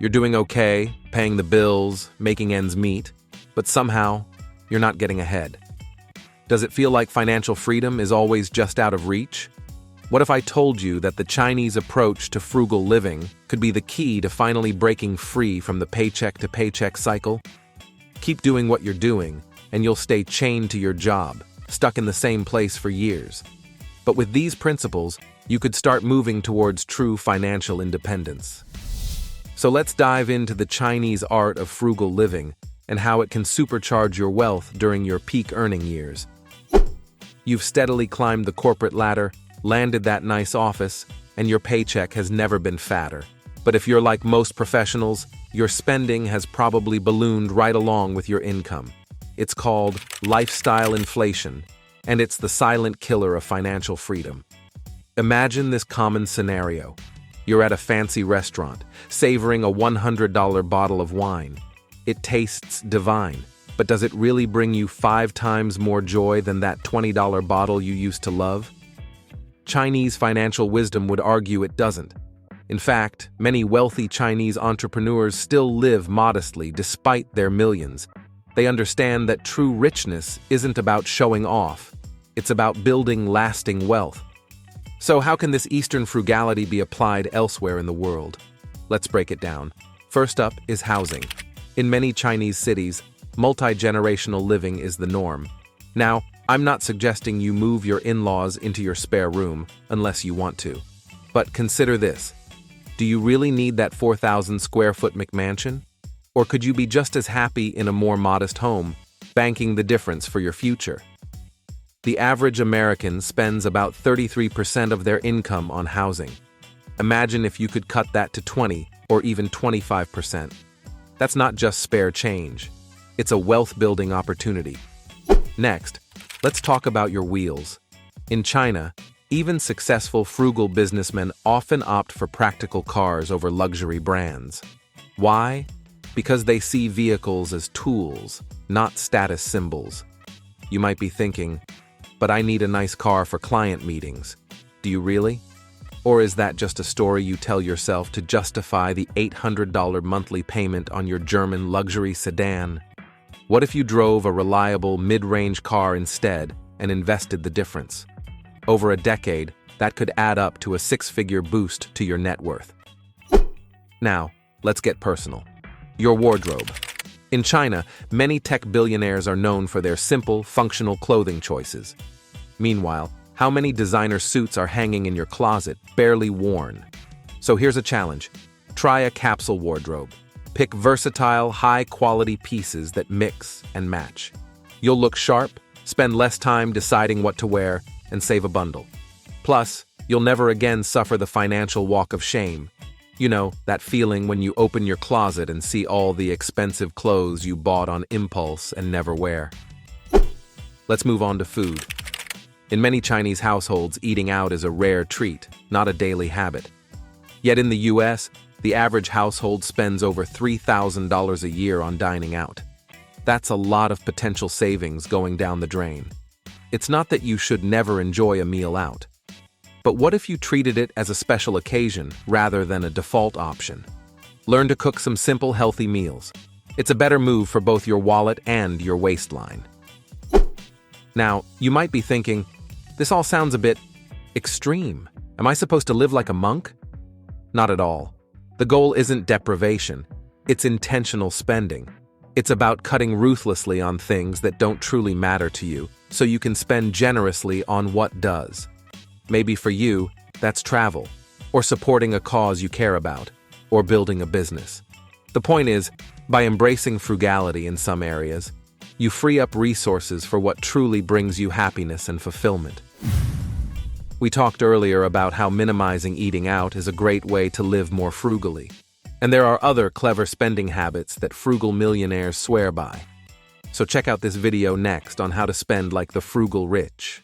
You're doing okay, paying the bills, making ends meet, but somehow, you're not getting ahead. Does it feel like financial freedom is always just out of reach? What if I told you that the Chinese approach to frugal living could be the key to finally breaking free from the paycheck-to-paycheck cycle? Keep doing what you're doing, and you'll stay chained to your job, stuck in the same place for years. But with these principles, you could start moving towards true financial independence. So let's dive into the Chinese art of frugal living and how it can supercharge your wealth during your peak earning years. You've steadily climbed the corporate ladder, landed that nice office, and your paycheck has never been fatter. But if you're like most professionals, your spending has probably ballooned right along with your income. It's called lifestyle inflation, and it's the silent killer of financial freedom. Imagine this common scenario. You're at a fancy restaurant, savoring a $100 bottle of wine. It tastes divine, but does it really bring you 5 times more joy than that $20 bottle you used to love? Chinese financial wisdom would argue it doesn't. In fact, many wealthy Chinese entrepreneurs still live modestly despite their millions. They understand that true richness isn't about showing off. It's about building lasting wealth. So how can this Eastern frugality be applied elsewhere in the world? Let's break it down. First up is housing. In many Chinese cities, multi-generational living is the norm. Now, I'm not suggesting you move your in-laws into your spare room unless you want to. But consider this. Do you really need that 4,000 square foot McMansion? Or could you be just as happy in a more modest home, banking the difference for your future? The average American spends about 33% of their income on housing. Imagine if you could cut that to 20 or even 25%. That's not just spare change. It's a wealth-building opportunity. Next, let's talk about your wheels. In China, even successful frugal businessmen often opt for practical cars over luxury brands. Why? Because they see vehicles as tools, not status symbols. You might be thinking, but I need a nice car for client meetings. Do you really? Or is that just a story you tell yourself to justify the $800 monthly payment on your German luxury sedan? What if you drove a reliable mid-range car instead and invested the difference? Over a decade, that could add up to a 6-figure boost to your net worth. Now, let's get personal. Your wardrobe. In China, many tech billionaires are known for their simple, functional clothing choices. Meanwhile, how many designer suits are hanging in your closet, barely worn? So here's a challenge. Try a capsule wardrobe. Pick versatile, high-quality pieces that mix and match. You'll look sharp, spend less time deciding what to wear, and save a bundle. Plus, you'll never again suffer the financial walk of shame. You know, that feeling when you open your closet and see all the expensive clothes you bought on impulse and never wear. Let's move on to food. In many Chinese households, eating out is a rare treat, not a daily habit. Yet in the US, the average household spends over $3,000 a year on dining out. That's a lot of potential savings going down the drain. It's not that you should never enjoy a meal out. But what if you treated it as a special occasion rather than a default option? Learn to cook some simple, healthy meals. It's a better move for both your wallet and your waistline. Now, you might be thinking, this all sounds a bit extreme. Am I supposed to live like a monk? Not at all. The goal isn't deprivation. It's intentional spending. It's about cutting ruthlessly on things that don't truly matter to you, so you can spend generously on what does. Maybe for you, that's travel, or supporting a cause you care about, or building a business. The point is, by embracing frugality in some areas, you free up resources for what truly brings you happiness and fulfillment. We talked earlier about how minimizing eating out is a great way to live more frugally. And there are other clever spending habits that frugal millionaires swear by. So check out this video next on how to spend like the frugal rich.